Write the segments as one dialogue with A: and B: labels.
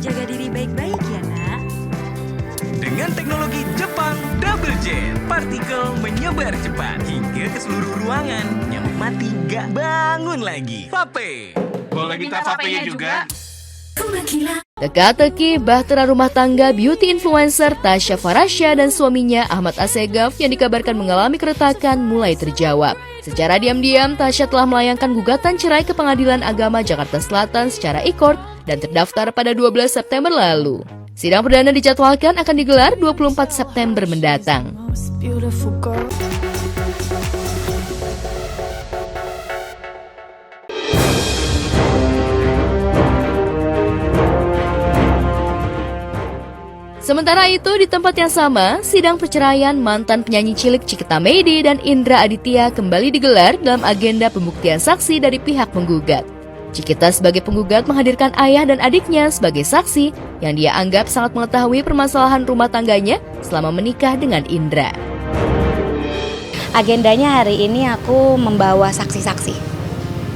A: Jaga diri baik-baik ya, nak.
B: Dengan teknologi Jepang Double Jet, partikel menyebar cepat hingga ke seluruh ruangan. Nyamuk mati gak bangun lagi. Vape.
C: Boleh minta vape-nya juga?
D: Teka-teki bahtera rumah tangga beauty influencer Tasya Farasya dan suaminya Ahmad Assegaf yang dikabarkan mengalami keretakan mulai terjawab. Secara diam-diam, Tasya telah melayangkan gugatan cerai ke Pengadilan Agama Jakarta Selatan secara e-court dan terdaftar pada 12 September lalu. Sidang perdana dijadwalkan akan digelar 24 September mendatang. Sementara itu, di tempat yang sama, sidang perceraian mantan penyanyi cilik Cikita Meidi dan Indra Aditya kembali digelar dalam agenda pembuktian saksi dari pihak penggugat. Cikita sebagai penggugat menghadirkan ayah dan adiknya sebagai saksi yang dia anggap sangat mengetahui permasalahan rumah tangganya selama menikah dengan Indra.
E: Agendanya hari ini aku membawa saksi-saksi.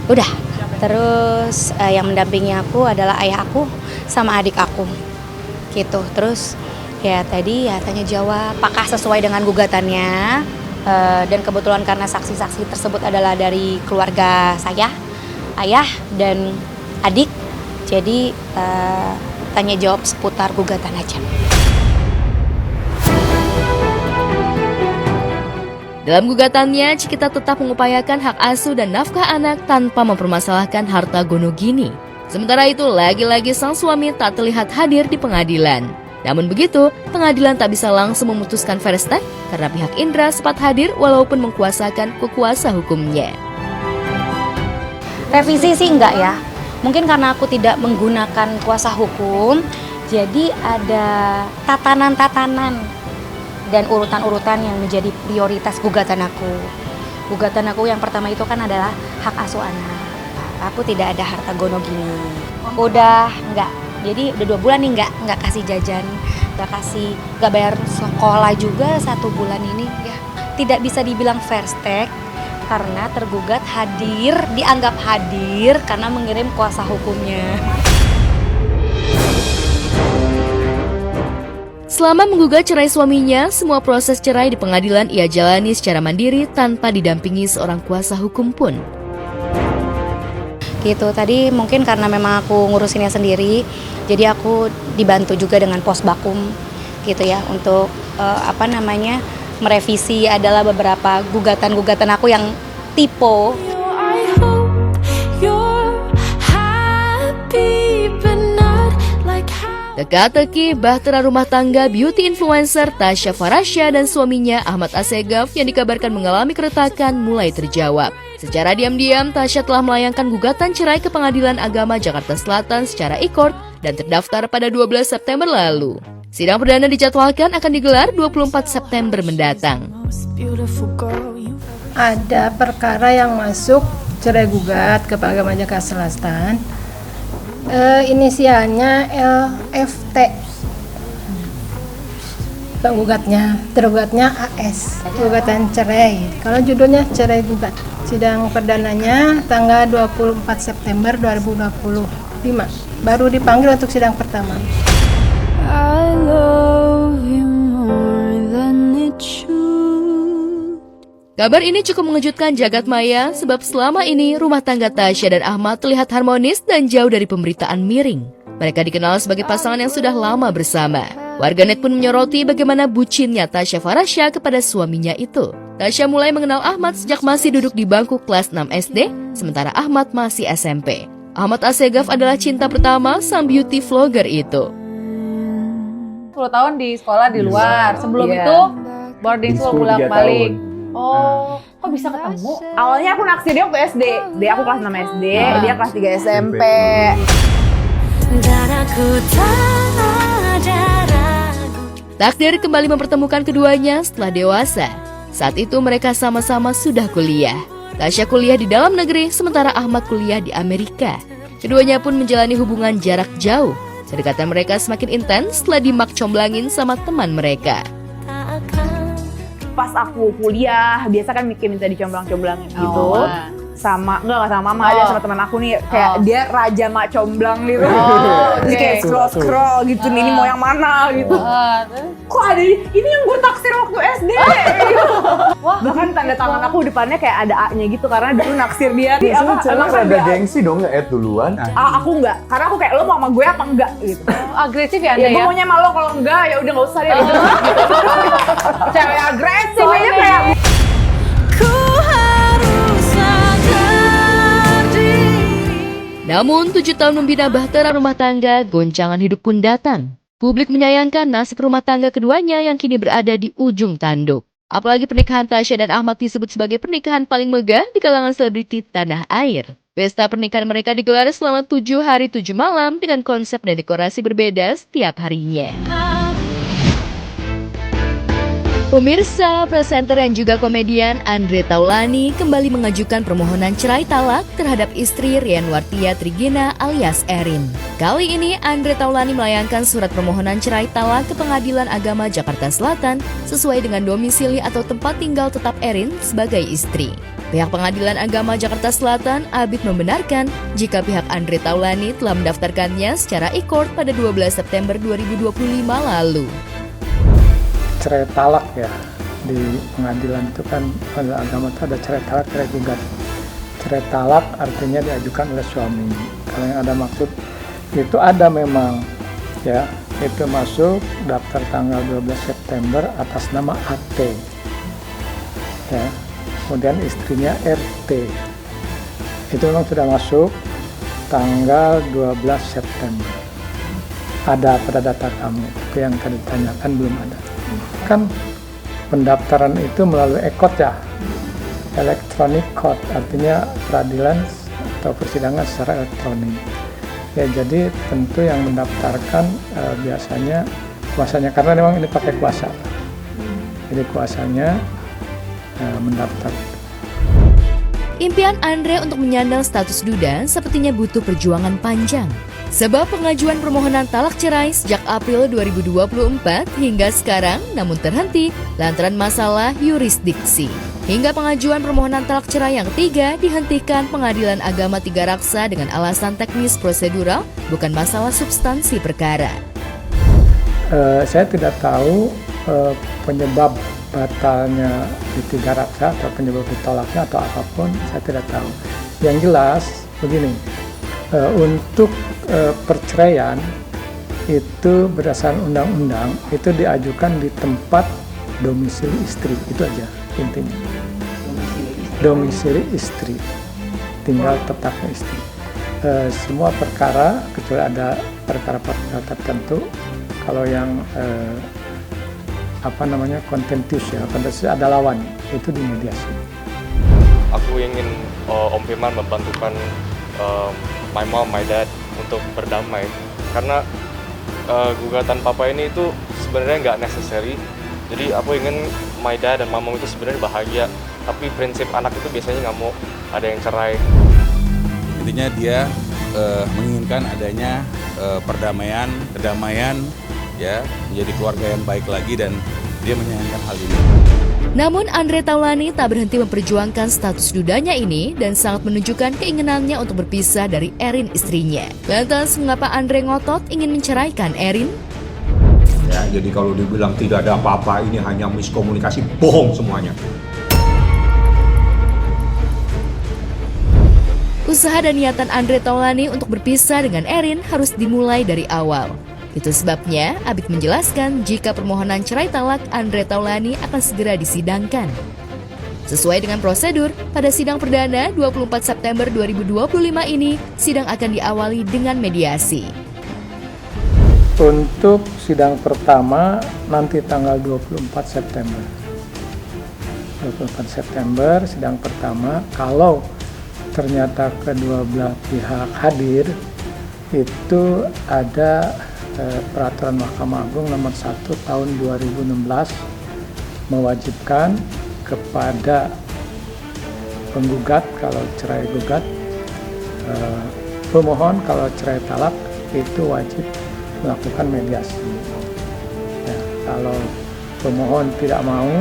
E: Udah, terus yang mendampingi aku adalah ayah aku sama adik aku. Gitu, terus ya tadi ya tanya jawab apakah sesuai dengan gugatannya, dan kebetulan karena saksi-saksi tersebut adalah dari keluarga saya, ayah dan adik, jadi tanya jawab seputar gugatan aja.
D: Dalam gugatannya, Cikita tetap mengupayakan hak asuh dan nafkah anak tanpa mempermasalahkan harta gonogini. Sementara itu, lagi-lagi sang suami tak terlihat hadir di pengadilan. Namun begitu, pengadilan tak bisa langsung memutuskan verstek karena pihak Indra sempat hadir walaupun mengkuasakan kuasa hukumnya.
E: Revisi sih enggak ya, mungkin karena aku tidak menggunakan kuasa hukum, jadi ada tatanan-tatanan dan urutan-urutan yang menjadi prioritas gugatan aku. Gugatan aku yang pertama itu kan adalah hak asuh anak. Aku tidak ada harta gonogini. Udah enggak. Jadi udah 2 bulan nih enggak kasih jajan, enggak bayar sekolah juga 1 bulan ini ya. Tidak bisa dibilang verstek karena tergugat hadir, dianggap hadir karena mengirim kuasa hukumnya.
D: Selama menggugat cerai suaminya, semua proses cerai di pengadilan ia jalani secara mandiri tanpa didampingi seorang kuasa hukum pun.
E: Gitu, tadi mungkin karena memang aku ngurusinnya sendiri, jadi aku dibantu juga dengan posbakum gitu ya untuk merevisi adalah beberapa gugatan-gugatan aku yang tipe.
D: Teka-teki bahtera rumah tangga beauty influencer Tasya Farasya dan suaminya Ahmad Assegaf yang dikabarkan mengalami keretakan mulai terjawab. Secara diam-diam, Tasya telah melayangkan gugatan cerai ke Pengadilan Agama Jakarta Selatan secara e-court dan terdaftar pada 12 September lalu. Sidang perdana dijadwalkan akan digelar 24 September mendatang.
F: Ada perkara yang masuk cerai gugat ke Agama Jakarta Selatan. Inisialnya LFT. Tergugatnya AS. Gugatan cerai. Kalau judulnya cerai gugat. Sidang perdananya tanggal 24 September 2025. Baru dipanggil untuk sidang pertama.
G: I love you more than it should.
D: Kabar ini cukup mengejutkan jagat maya sebab selama ini rumah tangga Tasya dan Ahmad terlihat harmonis dan jauh dari pemberitaan miring. Mereka dikenal sebagai pasangan yang sudah lama bersama. Warganet pun menyoroti bagaimana bucinnya Tasya Farasya kepada suaminya itu. Tasya mulai mengenal Ahmad sejak masih duduk di bangku kelas 6 SD, sementara Ahmad masih SMP. Ahmad Assegaf adalah cinta pertama sang beauty vlogger itu.
H: 10 tahun di sekolah di luar. Sebelum itu boarding school bolak-balik. Oh, kok bisa ketemu? Awalnya aku naksir dia waktu SD. Dia aku kelas 6 SD, dia kelas 3 SMP.
D: Takdir kembali mempertemukan keduanya setelah dewasa. Saat itu mereka sama-sama sudah kuliah. Tasya kuliah di dalam negeri, sementara Ahmad kuliah di Amerika. Keduanya pun menjalani hubungan jarak jauh. Kedekatan mereka semakin intens setelah dimak-comblangin sama teman mereka.
H: Pas aku kuliah, biasa kan minta dicomblang-comblangin gitu. nggak sama mama aja, sama teman aku nih kayak dia raja mak comblang gitu. Terus kayak scroll gitu nih, ini mau yang mana gitu. Kok ada ini yang gue taksir waktu SD gitu. Bahkan tanda tangan aku depannya kayak ada A-nya gitu karena dulu naksir dia.
I: Emang ada gengsi dong nge-add duluan?
H: Aku enggak, karena aku kayak lo mau sama gue apa enggak gitu.
J: Agresif ya Anda
H: Gue maunya sama lo, kalau enggak ya udah nggak usah deh. Cewek agresif aja kayak.
D: Namun 7 tahun membina bahtera rumah tangga, goncangan hidup pun datang. Publik menyayangkan nasib rumah tangga keduanya yang kini berada di ujung tanduk. Apalagi pernikahan Tasya dan Ahmad disebut sebagai pernikahan paling megah di kalangan selebriti tanah air. Pesta pernikahan mereka digelar selama 7 hari 7 malam dengan konsep dan dekorasi berbeda setiap harinya. Pemirsa, presenter yang juga komedian Andre Taulany kembali mengajukan permohonan cerai talak terhadap istri Rian Wartia Trigina alias Erin. Kali ini Andre Taulany melayangkan surat permohonan cerai talak ke Pengadilan Agama Jakarta Selatan sesuai dengan domisili atau tempat tinggal tetap Erin sebagai istri. Pihak Pengadilan Agama Jakarta Selatan, Abid, membenarkan jika pihak Andre Taulany telah mendaftarkannya secara e-court pada 12 September 2025 lalu.
K: Cerai talak ya, di pengadilan itu kan pengadilan agama itu ada cerai talak, cerai gugat. Cerai talak artinya diajukan oleh suami. Kalau yang ada maksud itu ada memang ya, itu masuk daftar tanggal 12 September atas nama AT ya, kemudian istrinya RT itu memang sudah masuk tanggal 12 September. Ada pada data kami, itu yang tadi ditanyakan belum ada. Kan pendaftaran itu melalui e-court ya, electronic court, artinya peradilan atau persidangan secara elektronik ya. Jadi tentu yang mendaftarkan biasanya kuasanya, karena memang ini pakai kuasa, jadi kuasanya mendaftar.
D: Impian Andre untuk menyandang status duda sepertinya butuh perjuangan panjang. Sebab pengajuan permohonan talak cerai sejak April 2024 hingga sekarang namun terhenti lantaran masalah yurisdiksi. Hingga pengajuan permohonan talak cerai yang ketiga dihentikan Pengadilan Agama Tiga Raksa dengan alasan teknis prosedural, bukan masalah substansi perkara.
K: Saya tidak tahu penyebab batalnya di Tiga Raksa atau penyebab ditolaknya atau apapun, saya tidak tahu. Yang jelas begini, untuk perceraian itu berdasarkan undang-undang itu diajukan di tempat domisili istri, itu aja intinya. Domisili istri, tinggal tetapnya istri. Semua perkara kecuali ada perkara-perkara tertentu, kalau yang kontentius ya, kontentius ada lawan, itu dimediasi.
L: Aku ingin Om Firman membantukan my mom, my dad untuk berdamai, karena gugatan papa ini itu sebenarnya nggak necessary. Jadi aku ingin my dad dan mama itu sebenarnya bahagia, tapi prinsip anak itu biasanya nggak mau ada yang cerai.
C: Intinya dia menginginkan adanya kedamaian ya, menjadi keluarga yang baik lagi, dan dia menyayangkan hal ini.
D: Namun Andre Taulany tak berhenti memperjuangkan status dudanya ini dan sangat menunjukkan keinginannya untuk berpisah dari Erin istrinya. Lantas mengapa Andre ngotot ingin menceraikan Erin?
I: Ya, jadi kalau dibilang tidak ada apa-apa, ini hanya miskomunikasi, bohong semuanya.
D: Usaha dan niatan Andre Taulany untuk berpisah dengan Erin harus dimulai dari awal. Itu sebabnya Abid menjelaskan jika permohonan cerai talak Andre Taulany akan segera disidangkan. Sesuai dengan prosedur, pada sidang perdana 24 September 2025 ini, sidang akan diawali dengan mediasi.
K: Untuk sidang pertama nanti tanggal 24 September. 24 September sidang pertama, kalau ternyata kedua belah pihak hadir, itu ada Peraturan Mahkamah Agung nomor 1 tahun 2016 mewajibkan kepada penggugat kalau cerai gugat, pemohon kalau cerai talak itu wajib melakukan mediasi. Ya, kalau pemohon tidak mau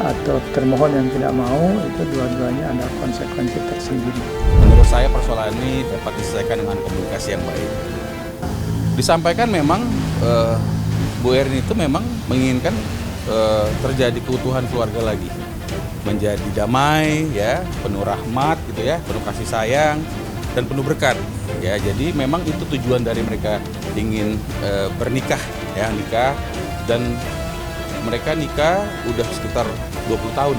K: atau termohon yang tidak mau, itu dua-duanya ada konsekuensi tersendiri.
C: Menurut saya persoalan ini dapat diselesaikan dengan komunikasi yang baik. Disampaikan memang Bu Erin itu memang menginginkan terjadi keutuhan keluarga lagi, menjadi damai, ya, penuh rahmat, gitu ya, penuh kasih sayang dan penuh berkat. Ya, jadi memang itu tujuan dari mereka ingin bernikah, ya, nikah, dan mereka nikah udah sekitar 20 tahun.